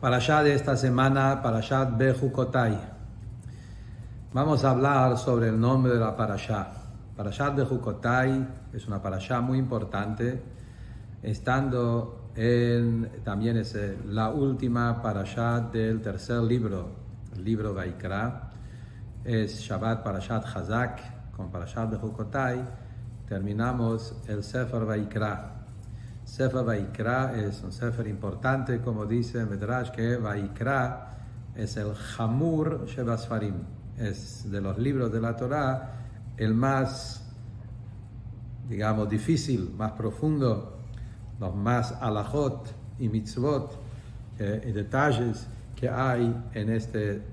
Parashá de esta semana, Parashat Bejucotai. Vamos a hablar sobre el nombre de la Parashá. Parashat Bejucotai es una Parashá muy importante, también es la última Parashá del tercer libro, el libro Vaikra. Es Shabbat Parashat Chazak, con Parashat Bejucotai terminamos el Sefer Vaikra. Sefer Vaikra es un sefer importante, como dice Medrash, que Vaikra es el Hamur Shebasfarim, es de los libros de la Torah el más, digamos, difícil, más profundo, los más alajot y mitzvot y detalles que hay en este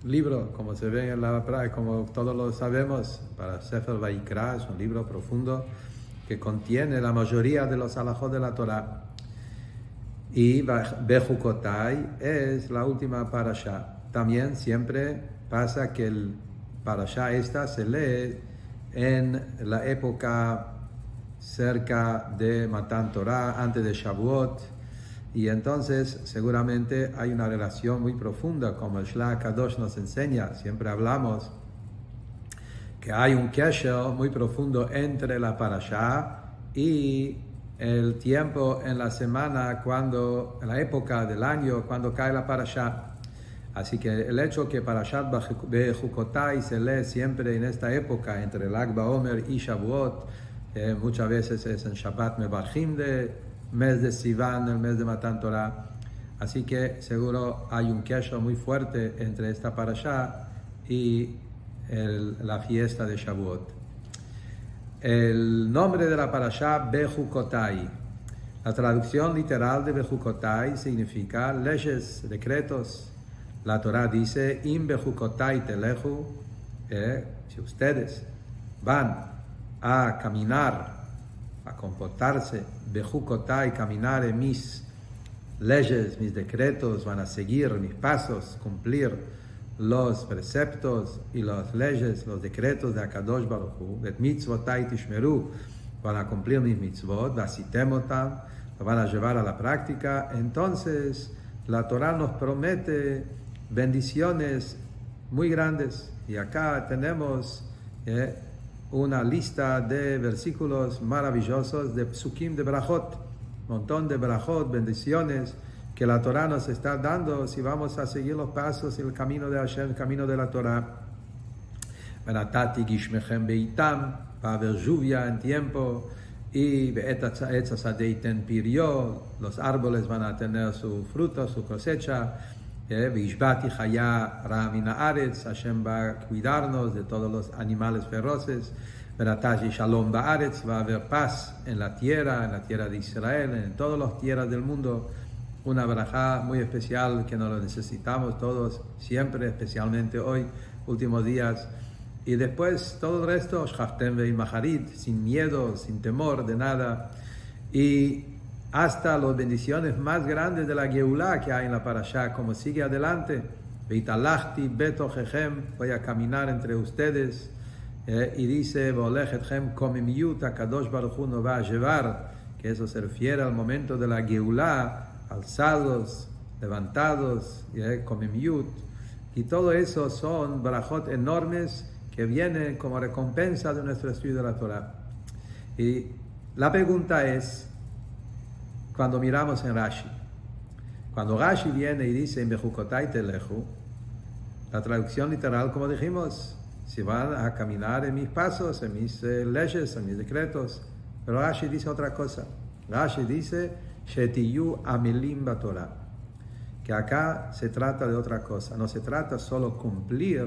libro, como se ve en la Torah, como todos lo sabemos. Para Sefer Vaikra es un libro profundo que contiene la mayoría de los alajot de la Torah. Y Bejucotai es la última parashá. También siempre pasa que el parashá esta se lee en la época cerca de Matan Torah, antes de Shavuot, y entonces seguramente hay una relación muy profunda, como el Shlach Kadosh nos enseña. Siempre hablamos que hay un kesher muy profundo entre la parashá y el tiempo en la semana, en la época del año cuando cae la parashá. Así que el hecho que Parashat Bejucotai se lee siempre en esta época, entre el Lag BaOmer y Shavuot, muchas veces es en Shabbat Mevarchim de mes de Sivan, el mes de Matan Torah. Así que seguro hay un kesher muy fuerte entre esta parashá y la fiesta de Shavuot. El nombre de la parashá, Bejucotai. La traducción literal de Bejucotai significa leyes, decretos. La Torah dice, Im Bejucotai teleju, si ustedes van a caminar, a comportarse, Bejucotai, caminar en mis leyes, mis decretos, van a seguir mis pasos, cumplir los preceptos y las leyes, los decretos de Akadosh Baruch Hu, et mitzvotai tishmeru, van a cumplir mis mitzvot, vasitemotam, lo van a llevar a la práctica. Entonces la Torah nos promete bendiciones muy grandes, y acá tenemos una lista de versículos maravillosos de psukim de brajot, un montón de brajot, bendiciones que la Torah nos está dando si vamos a seguir los pasos y el camino de Hashem, el camino de la Torah. Venatati gishmechem beitam, va a haber lluvia en tiempo, y be'etzasadeiten pirio, los árboles van a tener su fruto, su cosecha. Vishbati chaya ramina aretz, Hashem va a cuidarnos de todos los animales feroces. Venatati shalom ba'aretz, va a haber paz en la tierra de Israel, en todas las tierras del mundo. Una barajá muy especial que nos lo necesitamos todos, siempre, especialmente hoy, últimos días. Y después todo el resto, shchaftem ve'imacharit, sin miedo, sin temor de nada. Y hasta las bendiciones más grandes de la Geulá que hay en la parashá, como sigue adelante. Veitalachti betochechem, voy a caminar entre ustedes. Y dice, volechetchem komimiyut, Akadosh Baruch Hu nos va a llevar, que eso se refiere al momento de la Geulá, alzados, levantados, komimiyut, y todo eso son barajot enormes que vienen como recompensa de nuestro estudio de la Torah. Y la pregunta es, cuando miramos en Rashi, cuando Rashi viene y dice en Bejucotai teleju, la traducción literal, como dijimos, si van a caminar en mis pasos, en mis leyes, en mis decretos, pero Rashi dice otra cosa. Rashi dice Shetiyu Amelim Batorah, que acá se trata de otra cosa. No se trata solo cumplir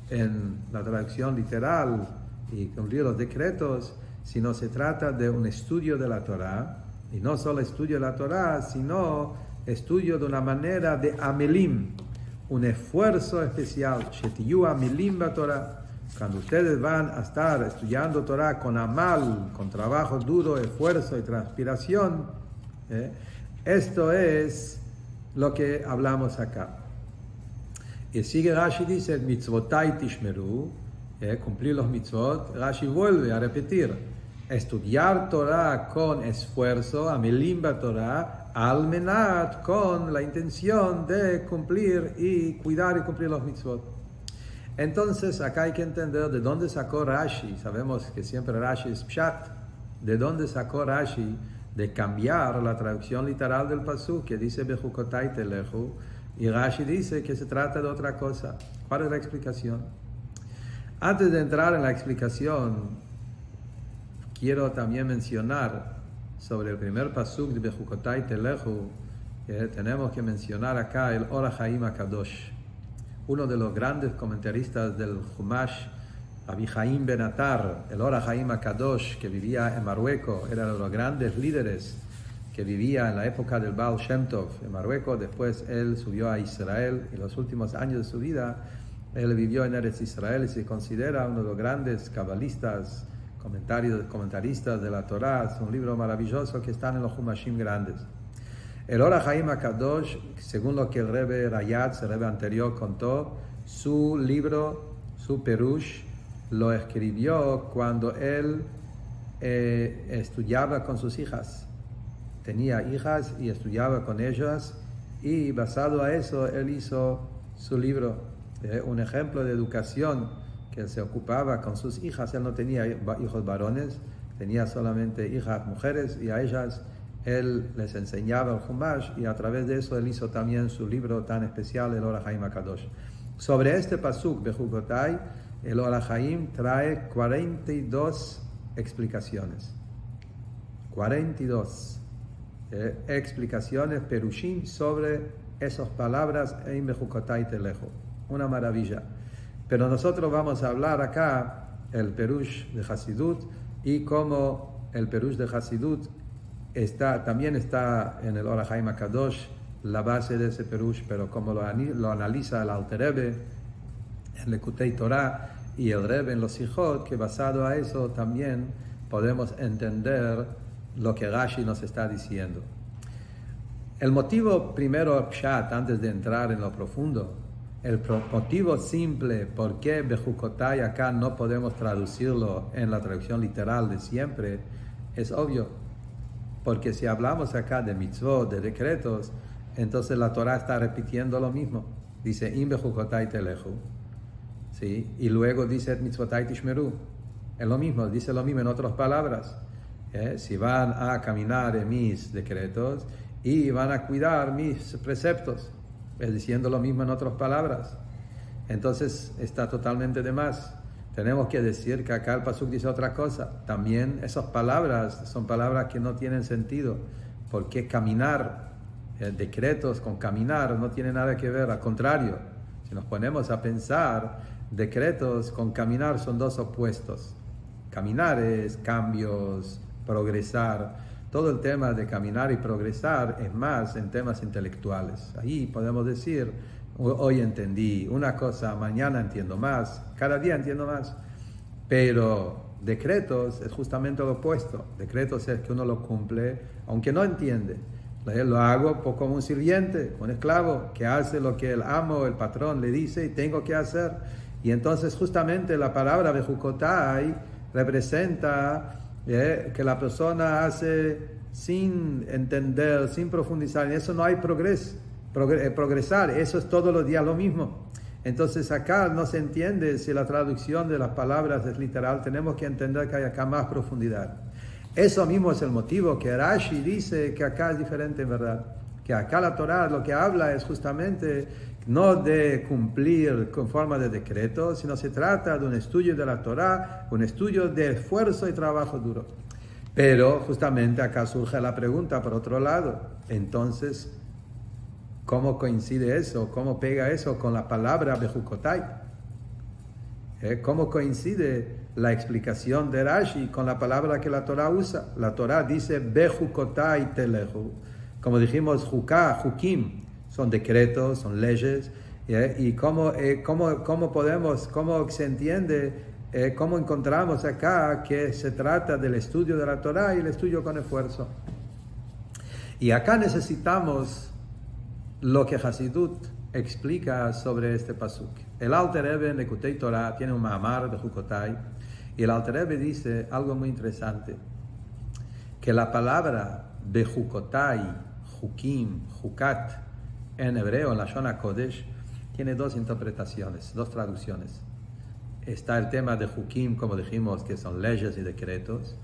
en la traducción literal y cumplir los decretos, sino se trata de un estudio de la Torah, y no solo estudio de la Torah, sino estudio de una manera de Amelim, un esfuerzo especial. Shetiyu Amelim Batorah. Cuando ustedes van a estar estudiando Torah con amal, con trabajo duro, esfuerzo y transpiración, esto es lo que hablamos acá. Y sigue Rashi, dice, mitzvotai tishmeru, cumplir los mitzvot. Rashi vuelve a repetir, estudiar Torah con esfuerzo, amelim Torah, al menat, con la intención de cumplir y cuidar y cumplir los mitzvot. Entonces acá hay que entender de dónde sacó Rashi. Sabemos que siempre Rashi es pshat. De dónde sacó Rashi de cambiar la traducción literal del pasuk que dice Bejukotai teleju, y Rashi dice que se trata de otra cosa. ¿Cuál es la explicación? Antes de entrar en la explicación, quiero también mencionar sobre el primer pasuk de Bejukotai teleju, que tenemos que mencionar acá el Or HaChaim HaKadosh. Uno de los grandes comentaristas del Humash, Rabbi Chaim Ben Atar, el Or HaChaim HaKadosh, que vivía en Marruecos, era de los grandes líderes que vivía en la época del Baal Shem Tov en Marruecos. Después él subió a Israel y en los últimos años de su vida él vivió en Eretz Israel y se considera uno de los grandes cabalistas, comentaristas de la Torah. Es un libro maravilloso que está en los Humashim grandes. El Or HaChaim HaKadosh, según lo que el Rebbe Rayatz, el Rebbe anterior, contó, su libro, su Perush, lo escribió cuando él estudiaba con sus hijas. Tenía hijas y estudiaba con ellas, y basado a eso él hizo su libro. Un ejemplo de educación que él se ocupaba con sus hijas. Él no tenía hijos varones, tenía solamente hijas mujeres, y a ellas él les enseñaba el Humash, y a través de eso él hizo también su libro tan especial, el Or HaChaim HaKadosh. Sobre este pasuk, Bejukotai, el Or HaChaim trae 42 explicaciones. 42 explicaciones, perushim, sobre esas palabras en Bejukotai telejo. Una maravilla. Pero nosotros vamos a hablar acá el perush de Hasidut, y cómo el perush de Hasidut también está en el Or HaChaim HaKadosh, la base de ese perush, pero como lo analiza el Alter Rebbe en Lekutei Torah y el Rebbe en los Sijot, que basado a eso también podemos entender lo que Rashi nos está diciendo. El motivo primero, pshat, antes de entrar en lo profundo, el motivo simple por qué Bejukotai acá no podemos traducirlo en la traducción literal de siempre, es obvio. Porque si hablamos acá de mitzvot, de decretos, entonces la Torah está repitiendo lo mismo. Dice, Im Bejukotai teleju, ¿sí? Y luego dice, mitzvotai tishmeru. Es lo mismo, dice lo mismo en otras palabras. Si van a caminar en mis decretos y van a cuidar mis preceptos, es diciendo lo mismo en otras palabras. Entonces está totalmente de más. Tenemos que decir que acá el pasuk dice otra cosa. También esas palabras son palabras que no tienen sentido, porque caminar, decretos con caminar no tiene nada que ver. Al contrario, si nos ponemos a pensar, decretos con caminar son dos opuestos. Caminar es cambios, progresar. Todo el tema de caminar y progresar es más en temas intelectuales. Ahí podemos decir, hoy entendí una cosa, mañana entiendo más, cada día entiendo más. Pero decretos es justamente lo opuesto. Decretos es que uno lo cumple, aunque no entiende. Lo hago como un sirviente, un esclavo, que hace lo que el amo, el patrón le dice y tengo que hacer. Y entonces justamente la palabra Bejukotai representa que la persona hace sin entender, sin profundizar. En eso no hay progresar, eso es todos los días lo mismo. Entonces acá no se entiende si la traducción de las palabras es literal. Tenemos que entender que hay acá más profundidad. Eso mismo es el motivo que Rashi dice que acá es diferente en verdad. Que acá la Torah lo que habla es justamente no de cumplir con forma de decreto, sino se trata de un estudio de la Torah, un estudio de esfuerzo y trabajo duro. Pero justamente acá surge la pregunta por otro lado. Entonces, ¿cómo coincide eso? ¿Cómo pega eso con la palabra Bejukotai? ¿Cómo coincide la explicación de Rashi con la palabra que la Torah usa? La Torah dice Bejukotai teleju. Como dijimos, Jukim son decretos, son leyes. Y cómo se entiende, cómo encontramos acá que se trata del estudio de la Torah y el estudio con esfuerzo. Y acá necesitamos lo que Hasidut explica sobre este pasuk. El Alter Rebbe en Lekutei Torah tiene un ma'amar de Bejukotai, y el Alter Rebbe dice algo muy interesante, que la palabra Bejukotai, Hukim, Hukat, en hebreo, en la Shona Kodesh, tiene dos interpretaciones, dos traducciones. Está el tema de Hukim, como dijimos, que son leyes y decretos,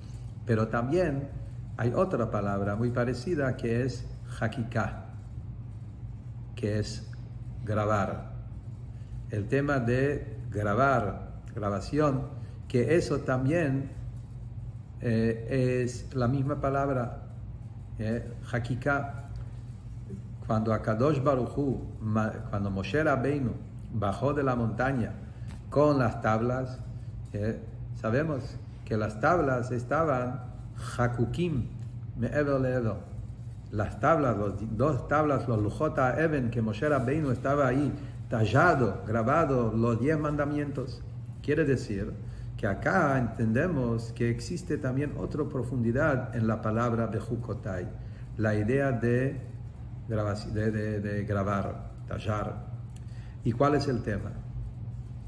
pero también hay otra palabra muy parecida que es Hakika, que es grabar. El tema de grabación, que eso también es la misma palabra, Hakika. Cuando Akadosh Baruj Hu, cuando Moshe Rabbeinu bajó de la montaña con las tablas, sabemos que las tablas estaban Hakukim, Me'ever Le'ever. Las tablas, dos tablas, los Lujota Eben, que Moshe Rabbeinu estaba ahí, tallado, grabado, los 10 mandamientos. Quiere decir que acá entendemos que existe también otra profundidad en la palabra Bejukotai, la idea de grabar, tallar. ¿Y cuál es el tema?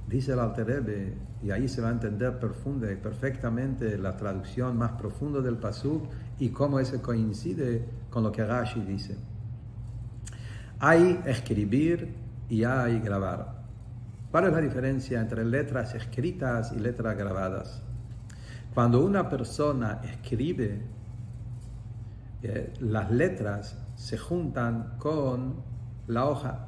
Dice el Alter Rebbe, y ahí se va a entender profunda y perfectamente la traducción más profunda del pasuk y cómo eso coincide con lo que Rashi dice. Hay escribir y hay grabar. ¿Cuál es la diferencia entre letras escritas y letras grabadas? Cuando una persona escribe, las letras se juntan con la hoja.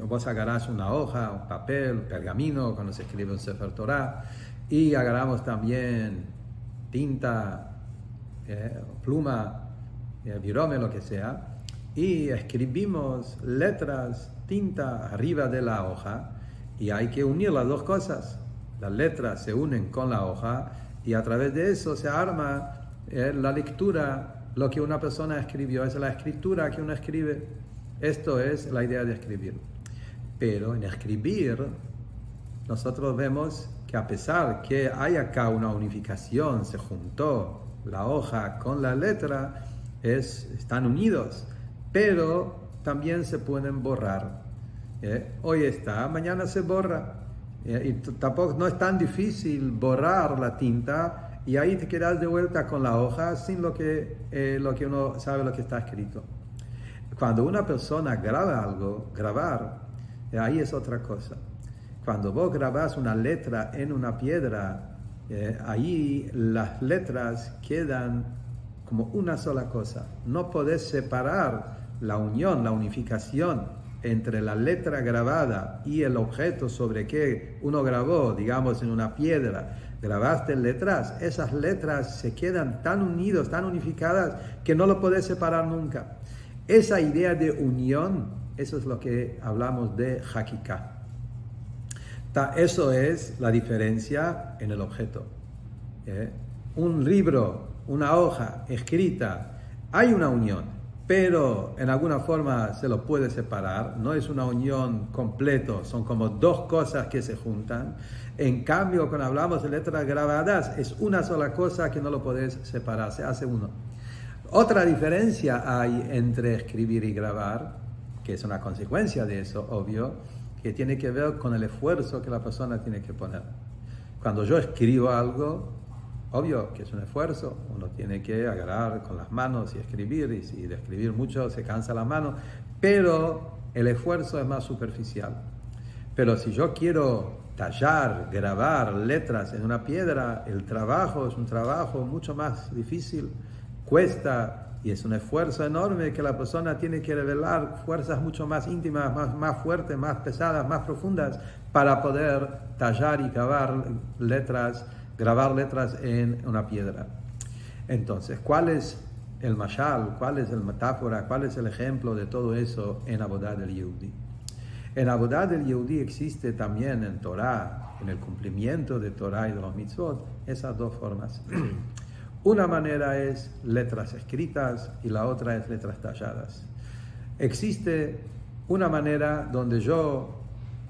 Vos agarrás una hoja, un papel, un pergamino, cuando se escribe un Sefer Torah, y agarramos también tinta, pluma, virome, lo que sea, y escribimos letras, tinta arriba de la hoja, y hay que unir las dos cosas. Las letras se unen con la hoja, y a través de eso se arma la lectura. Lo que una persona escribió es la escritura que uno escribe. Esto es la idea de escribir. Pero en escribir, nosotros vemos que a pesar que hay acá una unificación, se juntó la hoja con la letra, están unidos, pero también se pueden borrar. Hoy está, mañana se borra. Y tampoco no es tan difícil borrar la tinta y ahí te quedas de vuelta con la hoja sin lo que uno sabe lo que está escrito. Cuando una persona graba algo, grabar, ahí es otra cosa. Cuando vos grabás una letra en una piedra, ahí las letras quedan como una sola cosa. No podés separar la unión, la unificación entre la letra grabada y el objeto sobre que uno grabó, digamos en una piedra, grabaste letras, esas letras se quedan tan unidos, tan unificadas, que no lo podés separar nunca. Esa idea de unión, eso es lo que hablamos de Hakika. Eso es la diferencia en el objeto. Un libro, una hoja escrita, hay una unión, pero en alguna forma se lo puede separar, no es una unión completa, son como dos cosas que se juntan. En cambio, cuando hablamos de letras grabadas, es una sola cosa que no lo podés separar, se hace uno. Otra diferencia hay entre escribir y grabar, que es una consecuencia de eso, obvio, que tiene que ver con el esfuerzo que la persona tiene que poner. Cuando yo escribo algo, obvio que es un esfuerzo, uno tiene que agarrar con las manos y escribir, y si de escribir mucho se cansa la mano, pero el esfuerzo es más superficial. Pero si yo quiero tallar, grabar letras en una piedra, el trabajo es un trabajo mucho más difícil, cuesta, y es un esfuerzo enorme que la persona tiene que revelar fuerzas mucho más íntimas, más fuertes, más pesadas, más profundas, para poder tallar y grabar letras en una piedra. Entonces, ¿cuál es el mashal? ¿Cuál es el metáfora? ¿Cuál es el ejemplo de todo eso en Avodat del Yehudi? En Avodat del Yehudi existe también en Torah, en el cumplimiento de Torah y de los mitzvot, esas dos formas. Una manera es letras escritas y la otra es letras talladas. Existe una manera donde yo,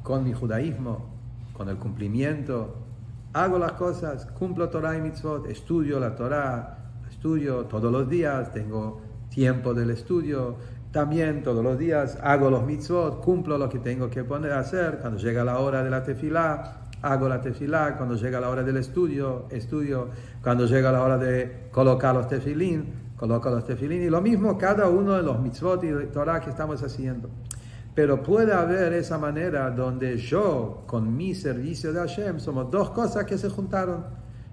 con mi judaísmo, con el cumplimiento, hago las cosas, cumplo Torah y mitzvot, estudio la Torah, estudio todos los días, tengo tiempo del estudio, también todos los días hago los mitzvot, cumplo lo que tengo que poner a hacer. Cuando llega la hora de la tefilá, hago la tefilá. Cuando llega la hora del estudio, cuando llega la hora de colocar los tefilín, coloca los tefilín, y lo mismo cada uno de los mitzvot y Torah que estamos haciendo. Pero puede haber esa manera donde yo, con mi servicio de Hashem, somos dos cosas que se juntaron.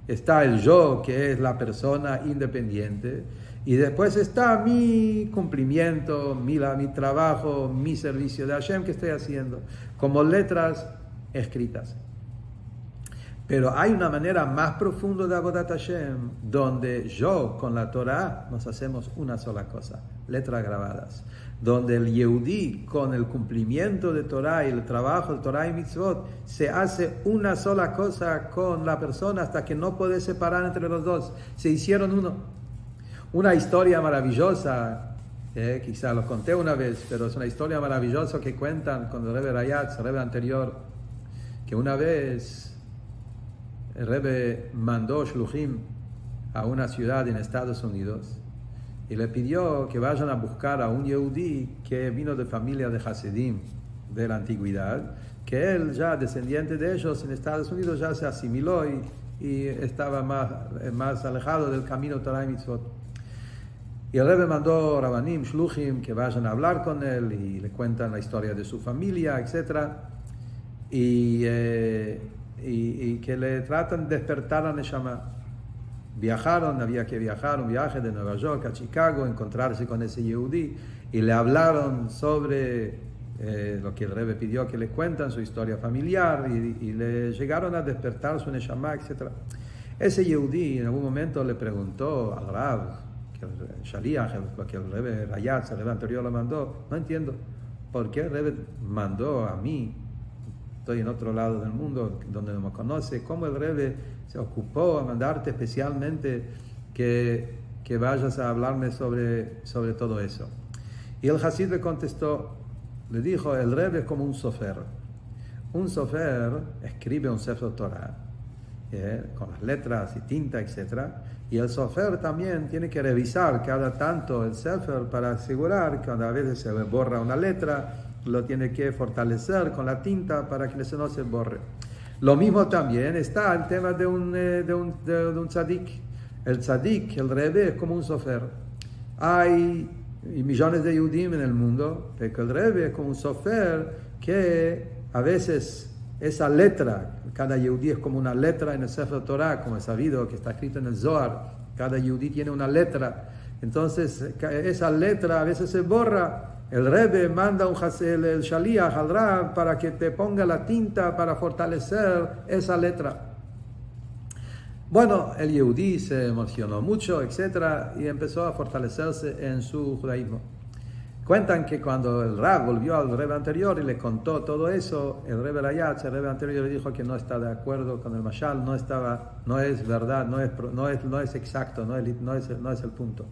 Está el yo, que es la persona independiente, y después está mi cumplimiento, mi trabajo, mi servicio de Hashem que estoy haciendo, como letras escritas. Pero hay una manera más profunda de Avodat Hashem, donde yo con la Torah nos hacemos una sola cosa, letras grabadas. Donde el Yehudí con el cumplimiento de Torah y el trabajo de Torah y Mitzvot se hace una sola cosa con la persona hasta que no puede separar entre los dos. Se hicieron uno. Una historia maravillosa, quizá lo conté una vez, pero es una historia maravillosa que cuentan con el Rebbe Rayatz, el Rebbe anterior, que una vez el Rebbe mandó shluchim a una ciudad en Estados Unidos y le pidió que vayan a buscar a un Yehudí que vino de familia de Hasidim de la antigüedad, que él ya descendiente de ellos en Estados Unidos ya se asimiló y estaba más alejado del camino Torah y Mitzvot. Y el Rebbe mandó Rabanim, shluchim, que vayan a hablar con él y le cuentan la historia de su familia, etc. Y que le tratan de despertar a Neshama. Viajaron, había que viajar, un viaje de Nueva York a Chicago, encontrarse con ese Yehudí, y le hablaron sobre lo que el Rebbe pidió que le cuentan, su historia familiar, y le llegaron a despertar su Neshama, etc. Ese Yehudí en algún momento le preguntó al Rav, que el Shaliach, lo que el Rebbe Rayatz, el Rebbe anterior lo mandó, no entiendo, ¿por qué el Rebbe mandó a mí? Estoy en otro lado del mundo donde no me conoce. ¿Cómo el Rebbe se ocupó a mandarte especialmente que vayas a hablarme sobre todo eso? Y el Hasid le contestó, le dijo, el Rebbe es como un sofer. Un sofer escribe un Sefer Torah, con las letras y tinta, etc. Y el sofer también tiene que revisar cada tanto el Sefer para asegurar que cuando a veces se borra una letra, lo tiene que fortalecer con la tinta para que no se borre. Lo mismo también está el tema de un tzadik. El tzadik, el Rebbe, es como un sofer. Hay millones de Yehudim en el mundo, pero el Rebbe es como un sofer que a veces esa letra, cada Yehudí es como una letra en el Sefer Torah, como es sabido que está escrito en el Zohar, cada Yehudí tiene una letra. Entonces esa letra a veces se borra. El Rebbe manda el Shaliach al Rav para que te ponga la tinta para fortalecer esa letra. Bueno, el Yehudí se emocionó mucho, etc. y empezó a fortalecerse en su judaísmo. Cuentan que cuando el Rav volvió al Rebbe anterior y le contó todo eso, el Rebbe Rayatz, el Rebbe anterior, le dijo que no está de acuerdo con el Mashal, no es verdad, no es exacto, no es el punto.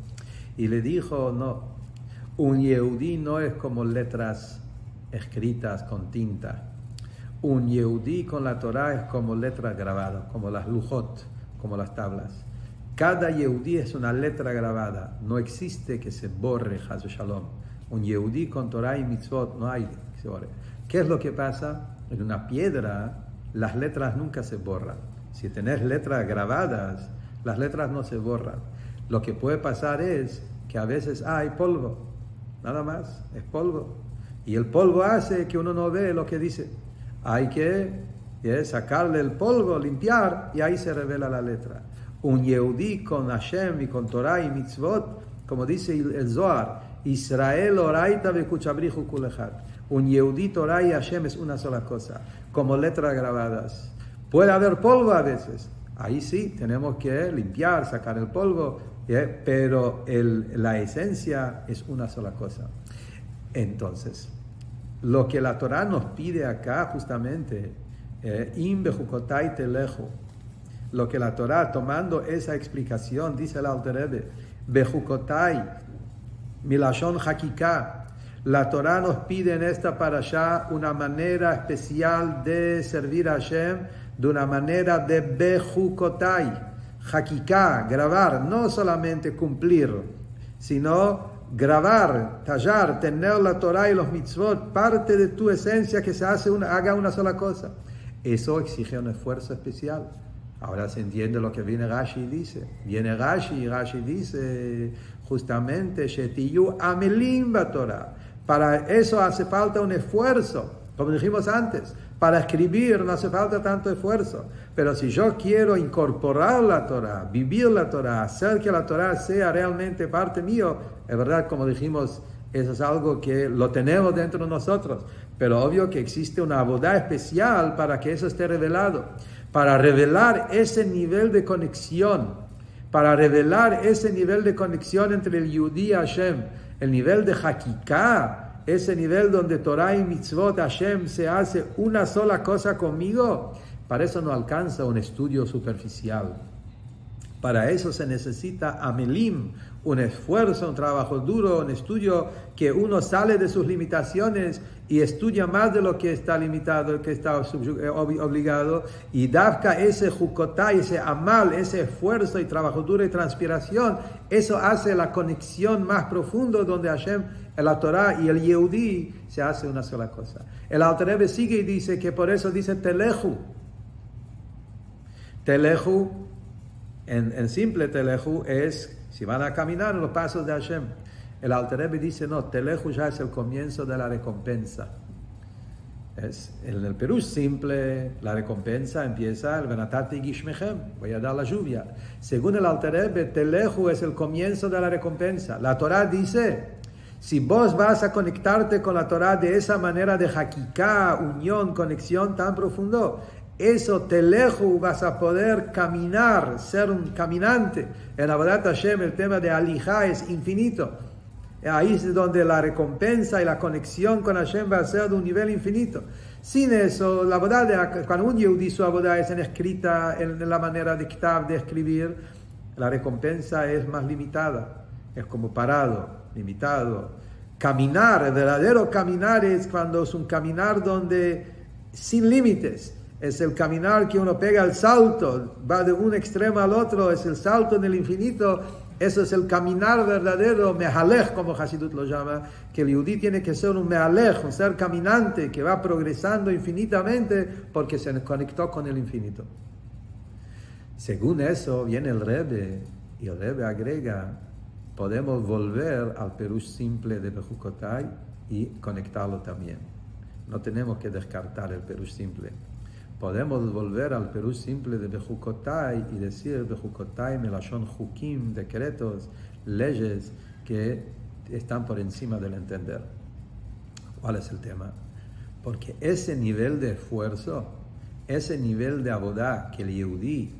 Y le dijo, no. Un Yehudí no es como letras escritas con tinta. Un Yehudí con la Torah es como letras grabadas, como las lujot, como las tablas. Cada Yehudí es una letra grabada. No existe que se borre, Chas v'Shalom. Un Yehudí con Torah y Mitzvot no hay que se borre. ¿Qué es lo que pasa? En una piedra las letras nunca se borran. Si tenés letras grabadas, las letras no se borran. Lo que puede pasar es que a veces hay polvo. Nada más, es polvo. Y el polvo hace que uno no ve lo que dice. Hay que sacarle el polvo, limpiar, y ahí se revela la letra. Un Yehudí con Hashem y con Torah y Mitzvot, como dice el Zohar, Israel oraita vekuchabrihu kul echad. Un Yehudí, Torah y Hashem es una sola cosa, como letras grabadas. Puede haber polvo a veces. Ahí sí, tenemos que limpiar, sacar el polvo, pero la esencia es una sola cosa. Entonces, lo que la Torah nos pide acá justamente, im bejukotai telechu, lo que la Torah, tomando esa explicación, dice el Alter Rebbe, bejukotai, milashon hakika, la Torah nos pide en esta parashá una manera especial de servir a Hashem, de una manera de bejukotai, Hakika, grabar, no solamente cumplir, sino grabar, tallar, tener la Torah y los mitzvot, parte de tu esencia que se haga una sola cosa. Eso exige un esfuerzo especial. Ahora se entiende lo que viene Rashi y dice. Viene Rashi y Rashi dice, justamente, Shetiyu Amelim Batorah. Para eso hace falta un esfuerzo, como dijimos antes. Para escribir no hace falta tanto esfuerzo. Pero si yo quiero incorporar la Torah, vivir la Torah, hacer que la Torah sea realmente parte mío, es verdad, como dijimos, eso es algo que lo tenemos dentro de nosotros. Pero obvio que existe una abodá especial para que eso esté revelado. Para revelar ese nivel de conexión, para revelar ese nivel de conexión entre el Yehudí y Hashem, el nivel de Hakiká, ese nivel donde Torah y Mitzvot Hashem se hace una sola cosa conmigo, para eso no alcanza un estudio superficial. Para eso se necesita amelim, un esfuerzo, un trabajo duro, un estudio que uno sale de sus limitaciones y estudia más de lo que está limitado, que está obligado, y dafka ese jukotá, ese amal, ese esfuerzo y trabajo duro y transpiración, eso hace la conexión más profunda donde Hashem, la Torah y el Yehudí se hace una sola cosa. El Alter Rebbe sigue y dice que por eso dice teleju. Teleju, en simple teleju es, si van a caminar en los pasos de Hashem. El Alter Rebbe dice, no, teleju ya es el comienzo de la recompensa. En el Perush simple, la recompensa empieza el Venatati Gishmechem, voy a dar la lluvia. Según el Alter Rebbe, teleju es el comienzo de la recompensa. La Torah dice, si vos vas a conectarte con la Torah de esa manera de hakiká, unión, conexión tan profundo, eso teleju vas a poder caminar, ser un caminante. En Avodat Hashem el tema de Alijá es infinito. Ahí es donde la recompensa y la conexión con Hashem va a ser de un nivel infinito. Sin eso, la Avodah, cuando un Yehudí su Avodah es escrita en la manera de Ktav, de escribir, la recompensa es más limitada. Es como parado, limitado. Caminar, el verdadero caminar es cuando es un caminar donde sin límites. Es el caminar que uno pega el salto, va de un extremo al otro, es el salto en el infinito. Eso es el caminar verdadero, mehalech, como Hasidut lo llama, que el Yehudí tiene que ser un mehalech, un ser caminante que va progresando infinitamente porque se conectó con el infinito. Según eso viene el Rebbe, y el Rebbe agrega, podemos volver al Perush simple de Bejukotai y conectarlo también. No tenemos que descartar el Perush simple. Podemos volver al Perush simple de Bejukotai y decir Bejukotai melashon hukim, decretos, leyes que están por encima del entender. ¿Cuál es el tema? Porque ese nivel de esfuerzo, ese nivel de abodá que el Yehudí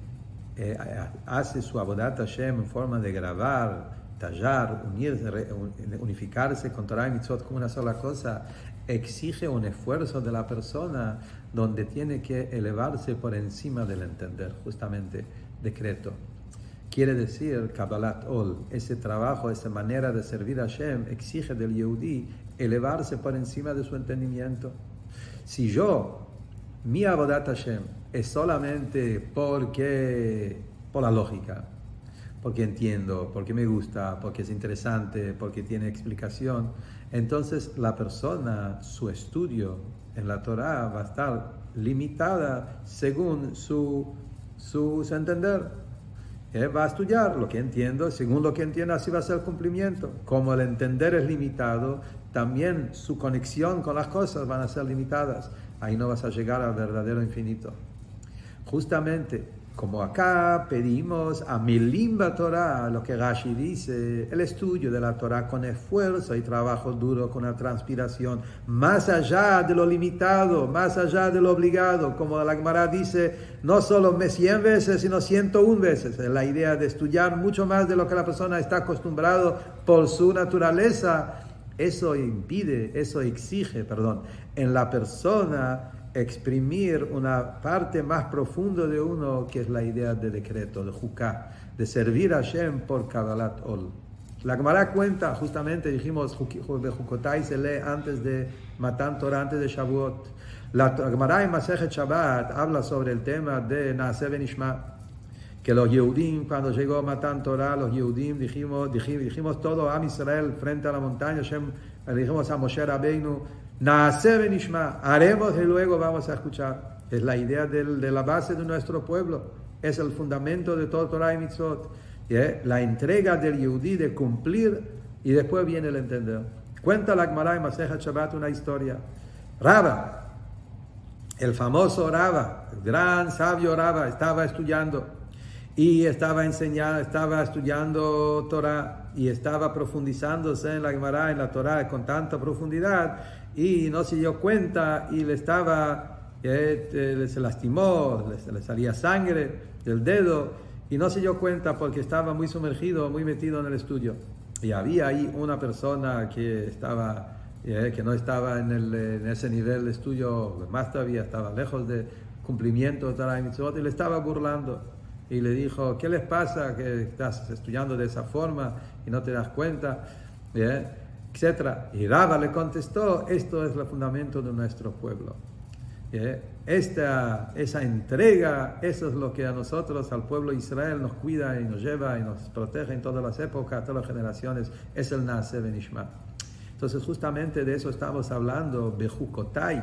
hace su abodat Hashem en forma de grabar, tallar, unificarse con Torah y Mitzvot como una sola cosa, exige un esfuerzo de la persona donde tiene que elevarse por encima del entender, justamente decreto. Quiere decir, Kabbalat Ol, ese trabajo, esa manera de servir a Hashem exige del Yehudí elevarse por encima de su entendimiento. Si mi Avodat Hashem es solamente por la lógica, porque entiendo, porque me gusta, porque es interesante, porque tiene explicación, entonces la persona, su estudio en la Torah va a estar limitada según su entender. Él va a estudiar lo que entiendo, según lo que entienda así va a ser el cumplimiento. Como el entender es limitado, también su conexión con las cosas van a ser limitadas. Ahí no vas a llegar al verdadero infinito. Justamente, como acá pedimos a Melimba Torah, lo que Rashi dice, el estudio de la Torah con esfuerzo y trabajo duro, con la transpiración, más allá de lo limitado, más allá de lo obligado, como la Gemara dice, no solo 100 veces, sino 101 veces. Es la idea de estudiar mucho más de lo que la persona está acostumbrado por su naturaleza. Eso exige en la persona exprimir una parte más profunda de uno, que es la idea de decreto, de Juká, de servir a Hashem por Kabbalat Ol. La Gemara cuenta, justamente dijimos, Bejukotai se lee antes de Matan Torah, antes de Shavuot. La Gemara en Masejet Shabbat habla sobre el tema de Naaseh Benishma, que los Yehudim, cuando llegó Matan Torah, los Yehudim dijimos todo Am Israel frente a la montaña, Hashem, le dijimos a Moshe Rabbeinu, Naaseh Benishma, haremos y luego vamos a escuchar. Es la idea de la base de nuestro pueblo, es el fundamento de todo Torah y Mitzvot. La entrega del Yehudí de cumplir y después viene el entender. Cuenta la Gemara en Masechet Shabbat una historia. Rava, el famoso Rava, el gran sabio Rava, estaba estudiando y estaba estudiando Torah y estaba profundizándose en la Gemara, en la Torah con tanta profundidad y no se dio cuenta y se lastimó, le salía sangre del dedo y no se dio cuenta porque estaba muy sumergido, muy metido en el estudio. Y había ahí una persona que no estaba en ese nivel de estudio, más todavía estaba lejos de cumplimiento de Torah y Mitzvot, y le estaba burlando. Y le dijo, ¿qué les pasa que estás estudiando de esa forma y no te das cuenta? Etcétera. Y Rava le contestó, esto es el fundamento de nuestro pueblo. Esa entrega, eso es lo que a nosotros, al pueblo de Israel, nos cuida y nos lleva y nos protege en todas las épocas, todas las generaciones, es el Naaseh Benishma. Entonces justamente de eso estamos hablando, Bejukotai,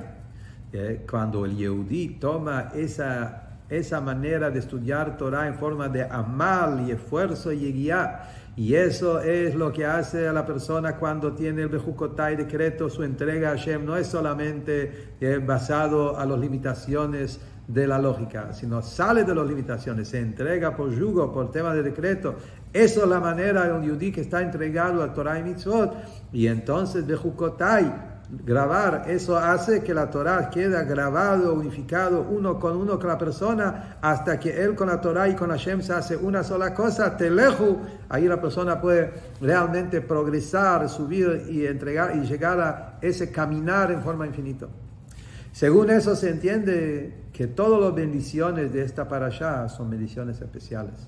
cuando el Yehudí toma esa manera de estudiar Torah en forma de amal y esfuerzo y guía. Y eso es lo que hace a la persona cuando tiene el Bejukotai decreto, su entrega a Hashem. No es solamente basado a las limitaciones de la lógica, sino sale de las limitaciones, se entrega por yugo, por tema de decreto. Eso es la manera de un yudí que está entregado al Torah y Mitzvot. Y entonces Bejukotai, grabar, eso hace que la Torah quede grabado, unificado, uno con la persona, hasta que él con la Torah y con Hashem se hace una sola cosa, teleju, ahí la persona puede realmente progresar, subir y entregar y llegar a ese caminar en forma infinita. Según eso se entiende que todas las bendiciones de esta parashá son bendiciones especiales.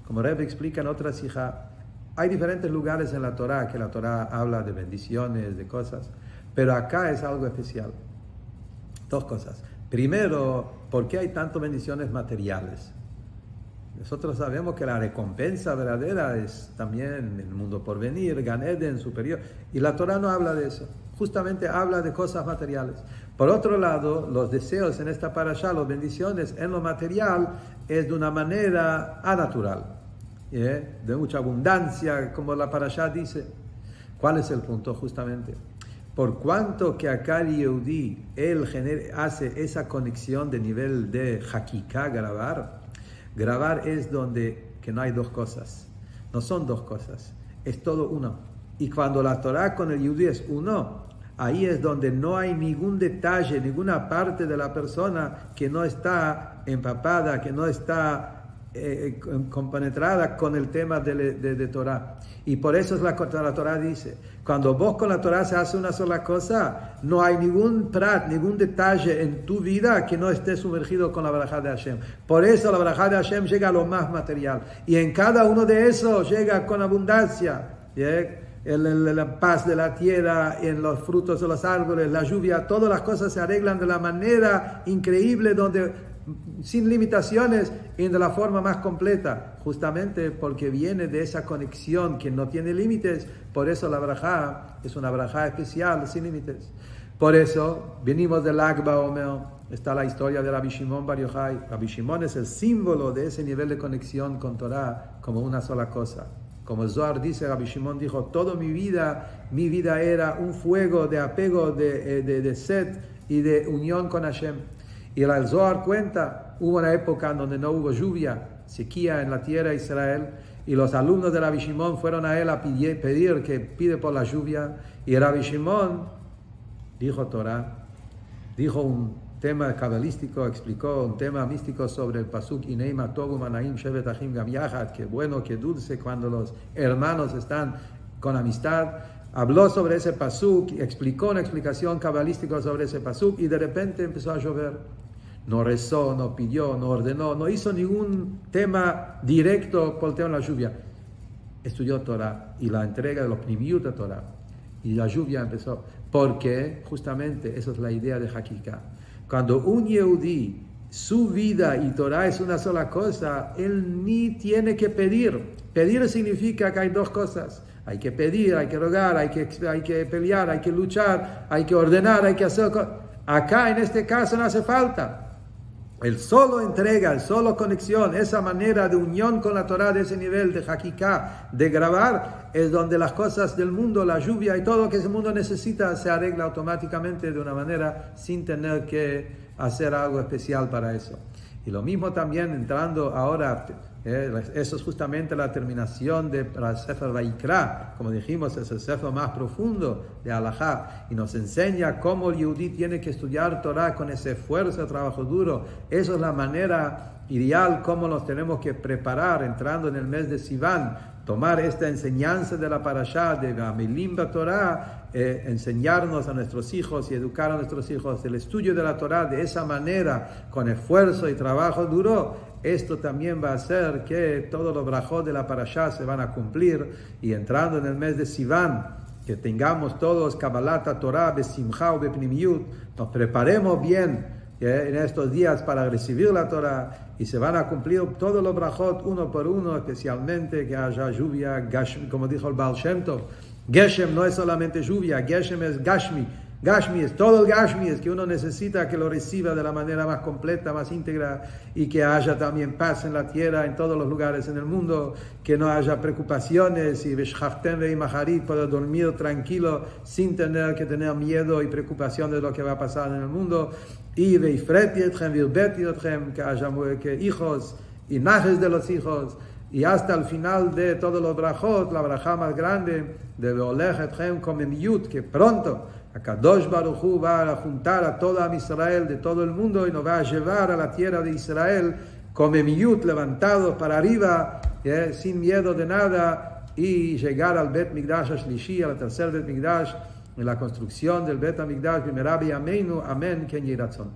Como Rebbe explica en otra sijá, hay diferentes lugares en la Torah que la Torah habla de bendiciones, de cosas, pero acá es algo especial. Dos cosas. Primero, ¿por qué hay tantas bendiciones materiales? Nosotros sabemos que la recompensa verdadera es también en el mundo por venir, Gan Eden, superior. Y la Torah no habla de eso. Justamente habla de cosas materiales. Por otro lado, los deseos en esta parashá, las bendiciones en lo material, es de una manera anatural. De mucha abundancia, como la parashá dice. ¿Cuál es el punto justamente? Por cuanto que acá el Yehudí, él hace esa conexión de nivel de Hakika, grabar es donde que no hay dos cosas, no son dos cosas, es todo uno. Y cuando la Torah con el Yehudí es uno, ahí es donde no hay ningún detalle, ninguna parte de la persona que no está empapada, que no está compenetrada con el tema de Torah. Y por eso es la Torah dice, cuando vos con la Torah se hace una sola cosa, no hay ningún detalle en tu vida que no esté sumergido con la barajá de Hashem. Por eso la barajá de Hashem llega a lo más material. Y en cada uno de esos llega con abundancia. La paz de la tierra, en los frutos de los árboles, la lluvia, todas las cosas se arreglan de la manera increíble, sin limitaciones y de la forma más completa, justamente porque viene de esa conexión que no tiene límites. Por eso la barajá es una barajá especial, sin límites. Por eso venimos del Lag BaOmer, está la historia de Rabbi Shimon Bar Yochai. Rabbi Shimon es el símbolo de ese nivel de conexión con Torah como una sola cosa. Como el Zohar dice, Rabbi Shimon dijo, toda mi vida era un fuego de apego, de sed y de unión con Hashem. Y el Zohar cuenta, hubo una época en donde no hubo lluvia, sequía en la tierra de Israel, y los alumnos de Rabbi Shimon fueron a él a pedir que pide por la lluvia, y Rabbi Shimon dijo Torah, dijo un tema cabalístico, explicó un tema místico sobre el pasuk Ineima Tobu Manaim Shevet Achim Gam Yachad, que bueno, que dulce cuando los hermanos están con amistad. Habló sobre ese pasuk, explicó una explicación cabalística sobre ese pasuk, y de repente empezó a llover. No rezó, no pidió, no ordenó, no hizo ningún tema directo por el tema de la lluvia. Estudió Torah y la entrega de los primiut de Torah. Y la lluvia empezó. Porque justamente esa es la idea de Hakika. Cuando un Yehudí, su vida y Torah es una sola cosa, él ni tiene que pedir. Pedir significa que hay dos cosas. Hay que pedir, hay que rogar, hay que pelear, hay que luchar, hay que ordenar, hay que hacer cosas. Acá en este caso no hace falta. el solo entrega, el solo conexión, esa manera de unión con la Torah, de ese nivel de hakiká, de grabar, es donde las cosas del mundo, la lluvia y todo lo que ese mundo necesita se arregla automáticamente de una manera sin tener que hacer algo especial para eso. Y lo mismo también entrando ahora, eso es justamente la terminación de Sefer Vaikra, como dijimos, es el Sefer más profundo de Halajá, y nos enseña cómo el Yehudí tiene que estudiar Torah con ese esfuerzo, trabajo duro. Eso es la manera ideal, cómo nos tenemos que preparar entrando en el mes de Sivan, tomar esta enseñanza de la parashá de Amilim Torah, enseñarnos a nuestros hijos y educar a nuestros hijos el estudio de la Torah de esa manera, con esfuerzo y trabajo duro. Esto también va a hacer que todos los brajot de la parashá se van a cumplir, y entrando en el mes de Sivan, que tengamos todos Kabbalat Torah, Besimcha o Bepnimiyut, nos preparemos bien en estos días para recibir la Torah, y se van a cumplir todos los brajot uno por uno, especialmente que haya lluvia, Gashmi, como dijo el Baal Shem Tov. Geshem no es solamente lluvia, Geshem es Gashmi. Gashmi es todo el Gashmi, es que uno necesita que lo reciba de la manera más completa, más íntegra, y que haya también paz en la tierra, en todos los lugares en el mundo, que no haya preocupaciones, y Veshchaftem ve'imacharit, poder dormir tranquilo sin tener que tener miedo y preocupación de lo que va a pasar en el mundo, y veifreti etchem virbeti etchem, que haya hijos y najes de los hijos, y hasta el final de todos los brajot, la brajá más grande de Veolech etchem komemiyut, que pronto Akadosh Baruch Hu va a juntar a toda Israel de todo el mundo y nos va a llevar a la tierra de Israel komemiyut, levantados para arriba, sin miedo de nada, y llegar al Bet Mikdash Shlishi, al tercer Bet Mikdash, en la construcción del Bet Mikdash, Bimerabi Ameinu, Amén, Ken Yiratzon.